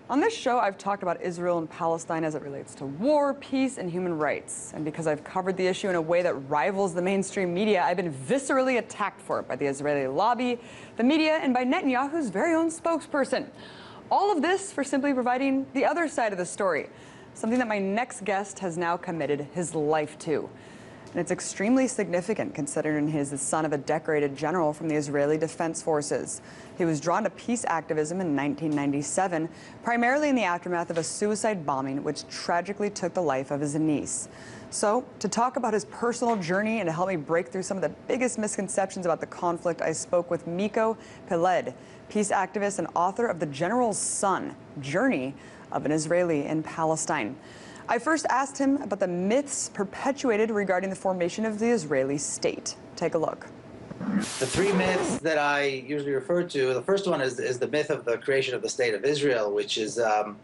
On this show, I've talked about Israel and Palestine as it relates to war, peace, and human rights. And because I've covered the issue in a way that rivals the mainstream media, I've been viscerally attacked for it by the Israeli lobby, the media, and by Netanyahu's very own spokesperson. All of this for simply providing the other side of the story, something that my next guest has now committed his life to. And it's extremely significant considering he's the son of a decorated general from the Israeli Defense Forces. He was drawn to peace activism in 1997, primarily in the aftermath of a suicide bombing which tragically took the life of his niece. So, to talk about his personal journey and to help me break through some of the biggest misconceptions about the conflict, I spoke with Miko Peled, peace activist and author of The General's Son, Journey of an Israeli in Palestine. I first asked him about the myths perpetuated regarding the formation of the Israeli state. Take a look. The three myths that I usually refer to, the first one is the myth of the creation of the State of Israel, which is, the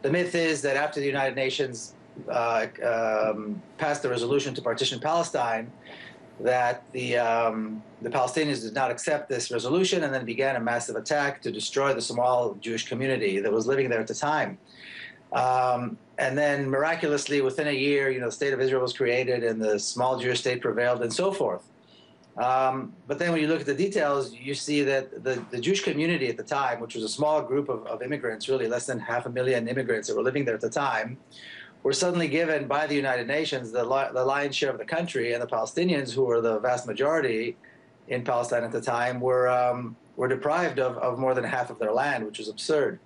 myth is that after the United Nations passed the resolution to partition Palestine, that the Palestinians did not accept this resolution and then began a massive attack to destroy the small Jewish community that was living there at the time. And then miraculously, within a year, the State of Israel was created and the small Jewish state prevailed and so forth. But then when you look at the details, you see that the Jewish community at the time, which was a small group of immigrants, really less than 500,000 immigrants that were living there at the time, were suddenly given by the United Nations the lion's share of the country, and the Palestinians, who were the vast majority in Palestine at the time, were deprived of more than half of their land, which was absurd.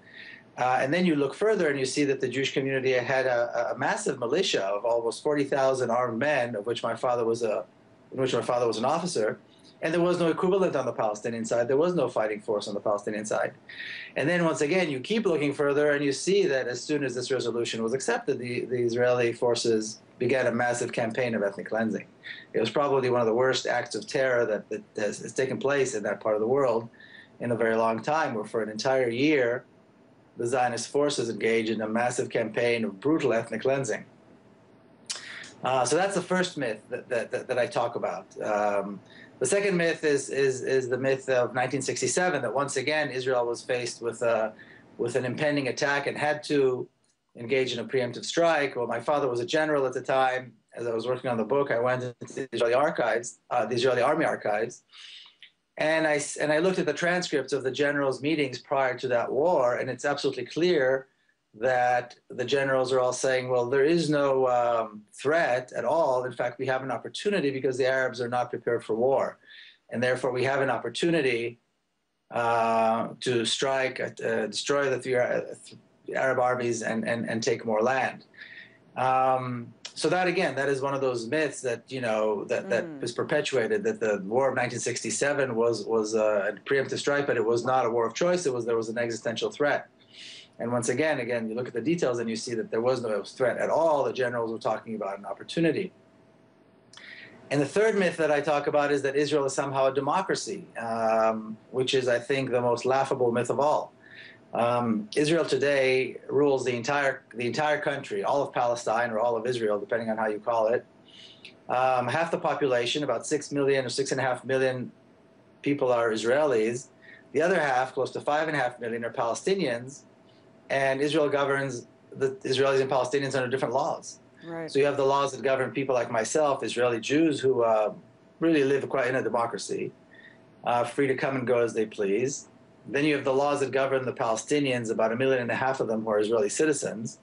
And then you look further and you see that the Jewish community had a massive militia of almost 40,000 armed men, of which my father was an officer, and there was no equivalent on the Palestinian side. There was no fighting force on the Palestinian side. And then once again, you keep looking further and you see that as soon as this resolution was accepted, the Israeli forces began a massive campaign of ethnic cleansing. It was probably one of the worst acts of terror that has taken place in that part of the world in a very long time, where for an entire year, the Zionist forces engaged in a massive campaign of brutal ethnic cleansing. So that's the first myth that I talk about. The second myth is the myth of 1967, that once again Israel was faced with an impending attack and had to engage in a preemptive strike. Well, my father was a general at the time. As I was working on the book, I went into the Israeli archives, the Israeli Army archives, and I looked at the transcripts of the generals' meetings prior to that war, and it's absolutely clear that the generals are all saying, well, there is no threat at all. In fact, we have an opportunity because the Arabs are not prepared for war. And therefore, we have an opportunity to strike, destroy the Arab armies and take more land. So that, again, that is one of those myths that, that was perpetuated, that the war of 1967 was a preemptive strike, but it was not a war of choice. There was an existential threat. And once again, you look at the details and you see that there was no threat at all. The generals were talking about an opportunity. And the third myth that I talk about is that Israel is somehow a democracy, which is, I think, the most laughable myth of all. Israel today rules the entire country, all of Palestine or all of Israel, depending on how you call it. Half the population, about 6 million or 6.5 million people, are Israelis. The other half, close to 5.5 million, are Palestinians. And Israel governs the Israelis and Palestinians under different laws. Right. So you have the laws that govern people like myself, Israeli Jews, who really live quite in a democracy, free to come and go as they please. Then you have the laws that govern the Palestinians, about 1.5 million of them who are Israeli citizens,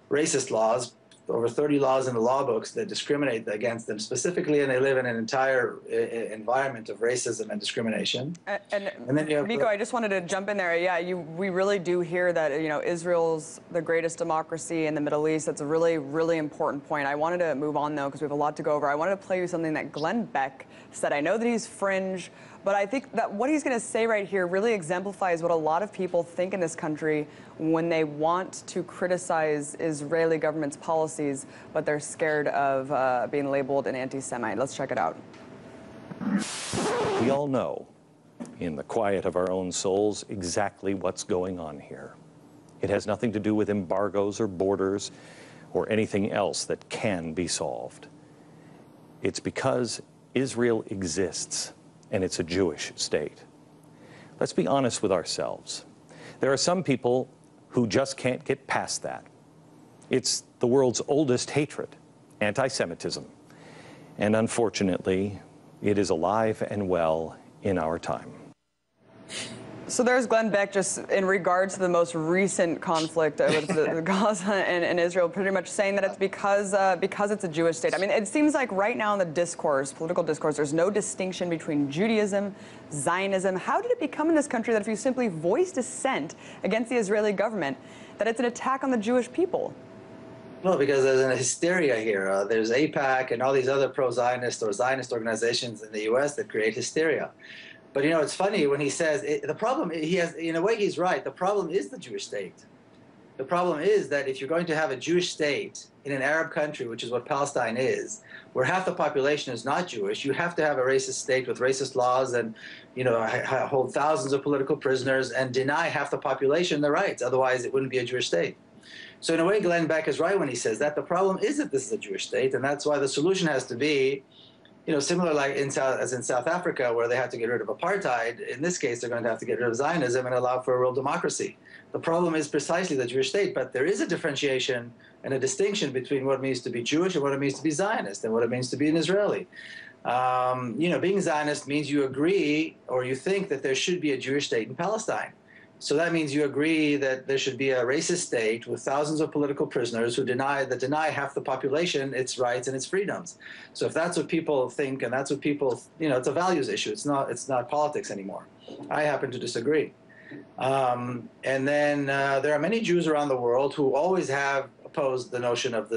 racist laws, over 30 laws in the law books that discriminate against them specifically, and they live in an entire environment of racism and discrimination. And then you have Miko, I just wanted to jump in there. Yeah, we really do hear that, Israel's the greatest democracy in the Middle East. That's a really, really important point. I wanted to move on, though, because we have a lot to go over. I wanted to play you something that Glenn Beck said. I know that he's fringe, but I think that what he's going to say right here really exemplifies what a lot of people think in this country when they want to criticize Israeli government's policies, but they're scared of being labeled an anti-Semite. Let's check it out. We all know, in the quiet of our own souls, exactly what's going on here. It has nothing to do with embargoes or borders or anything else that can be solved. It's because Israel exists, and it's a Jewish state. Let's be honest with ourselves. There are some people who just can't get past that. It's the world's oldest hatred, anti-Semitism. And unfortunately, it is alive and well in our time. So there's Glenn Beck, just in regards to the most recent conflict with the Gaza and Israel, pretty much saying that it's because it's a Jewish state. I mean, it seems like right now in the discourse, political discourse, there's no distinction between Judaism, Zionism. How did it become in this country that if you simply voice dissent against the Israeli government, that it's an attack on the Jewish people? Well, because there's a hysteria here. There's AIPAC and all these other pro-Zionist or Zionist organizations in the U.S. that create hysteria. But, you know, it's funny when he says the problem, he has, in a way, he's right. The problem is the Jewish state. The problem is that if you're going to have a Jewish state in an Arab country, which is what Palestine is, where half the population is not Jewish, you have to have a racist state with racist laws and, you know, hold thousands of political prisoners and deny half the population their rights. Otherwise, it wouldn't be a Jewish state. So in a way, Glenn Beck is right when he says that. The problem is that this is a Jewish state, and that's why the solution has to be, you know, similar like as in South Africa, where they had to get rid of apartheid. In this case, they're going to have to get rid of Zionism and allow for a real democracy. The problem is precisely the Jewish state, but there is a differentiation and a distinction between what it means to be Jewish and what it means to be Zionist and what it means to be an Israeli. You know, being Zionist means you agree or you think that there should be a Jewish state in Palestine. So that means you agree that there should be a racist state with thousands of political prisoners who deny half the population its rights and its freedoms. So if that's what people think and that's what people, you know, it's a values issue. It's not politics anymore. I happen to disagree. And then there are many Jews around the world who always have opposed the notion of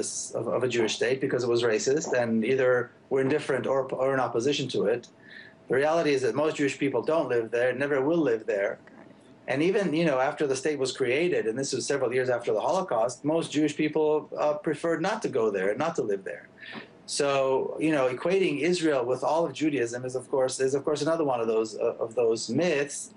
a Jewish state because it was racist and either were indifferent or in opposition to it. The reality is that most Jewish people don't live there, never will live there. And even, you know, after the state was created, and this was several years after the Holocaust, most Jewish people preferred not to go there, not to live there. So, you know, equating Israel with all of Judaism is of course another one of those myths.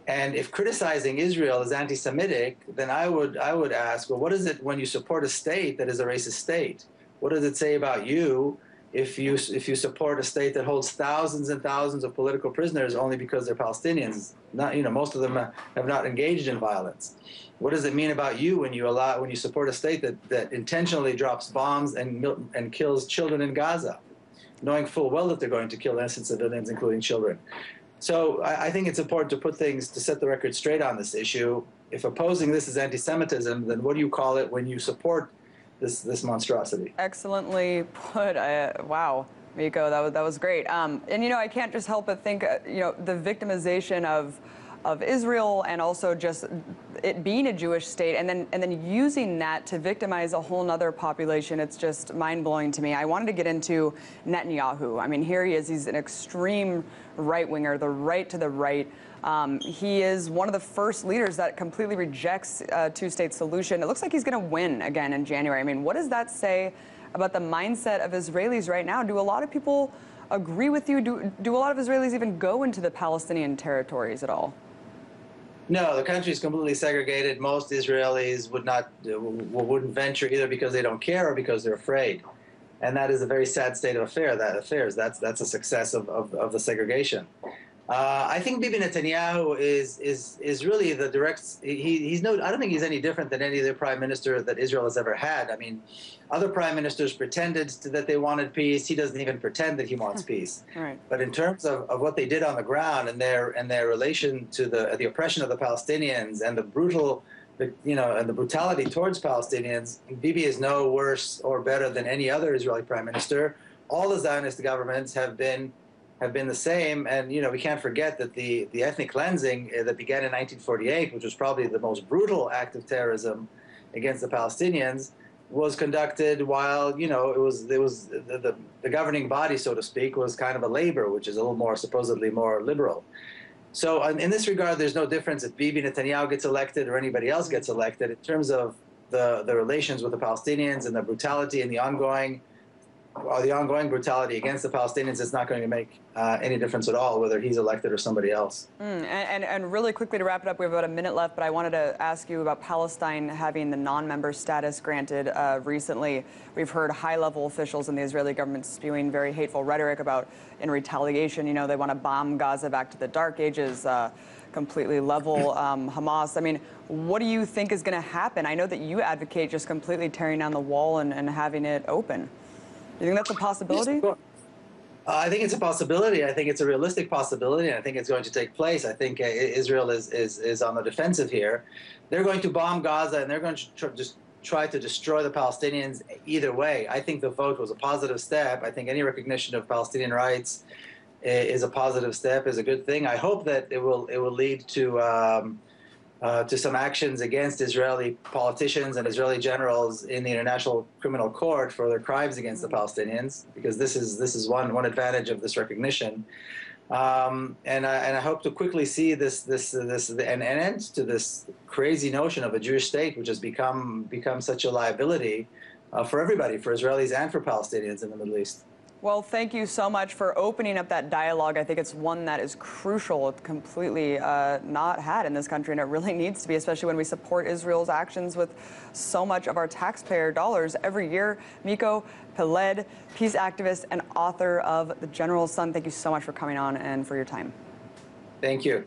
And if criticizing Israel is anti-Semitic, then I would ask, well, what is it when you support a state that is a racist state? What does it say about you if you support a state that holds thousands and thousands of political prisoners only because they're Palestinians? Not, you know, most of them have not engaged in violence. What does it mean about you when you support a state that intentionally drops bombs and kills children in Gaza, knowing full well that they're going to kill innocent civilians, including children? So I think it's important to set the record straight on this issue. If opposing this is anti-Semitism, then what do you call it when you support this monstrosity? Excellently put. Wow, Miko, that was great. And you know, I can't just help but think, you know, the victimization of Israel and also just it being a Jewish state and then using that to victimize a whole nother population. It's just mind-blowing to me. I wanted to get into Netanyahu. I mean, here he is. He's an extreme right-winger, the right to the right. He is one of the first leaders that completely rejects a two-state solution. It looks like he's going to win again in January. I mean, what does that say about the mindset of Israelis right now? Do a lot of people agree with you? Do a lot of Israelis even go into the Palestinian territories at all? No, the country is completely segregated. Most Israelis wouldn't venture either because they don't care or because they're afraid. And that is a very sad state of affairs. That's a success of the segregation. I think Bibi Netanyahu is really the direct. I don't think he's any different than any other prime minister that Israel has ever had. I mean, other prime ministers pretended that they wanted peace. He doesn't even pretend that he wants peace. Right. But in terms of what they did on the ground and their relation to the oppression of the Palestinians and the brutality towards Palestinians, Bibi is no worse or better than any other Israeli prime minister. All the Zionist governments have been the same, and you know, we can't forget that the ethnic cleansing that began in 1948, which was probably the most brutal act of terrorism against the Palestinians, was conducted while, you know, it was the governing body, so to speak, was kind of a labor, which is a little more supposedly more liberal. So in this regard, there's no difference if Bibi Netanyahu gets elected or anybody else gets elected in terms of the relations with the Palestinians and the brutality and the ongoing the ongoing brutality against the Palestinians is not going to make any difference at all, whether he's elected or somebody else. And really quickly to wrap it up, we have about a minute left, but I wanted to ask you about Palestine having the non-member status granted recently. We've heard high-level officials in the Israeli government spewing very hateful rhetoric about, in retaliation, you know, they want to bomb Gaza back to the Dark Ages, completely level Hamas. I mean, what do you think is going to happen? I know that you advocate just completely tearing down the wall and having it open. Do you think that's a possibility? I think it's a possibility. I think it's a realistic possibility, and I think it's going to take place. I think Israel is on the defensive here. They're going to bomb Gaza, and they're going to just try to destroy the Palestinians either way. I think the vote was a positive step. I think any recognition of Palestinian rights is a positive step, is a good thing. I hope that it will lead to some actions against Israeli politicians and Israeli generals in the International Criminal Court for their crimes against the Palestinians, because this is one advantage of this recognition. And I hope to quickly see an end to this crazy notion of a Jewish state, which has become such a liability for everybody, for Israelis and for Palestinians in the Middle East. Well, thank you so much for opening up that dialogue. I think it's one that is crucial, completely not had in this country, and it really needs to be, especially when we support Israel's actions with so much of our taxpayer dollars every year. Miko Peled, peace activist and author of The General's Son, thank you so much for coming on and for your time. Thank you.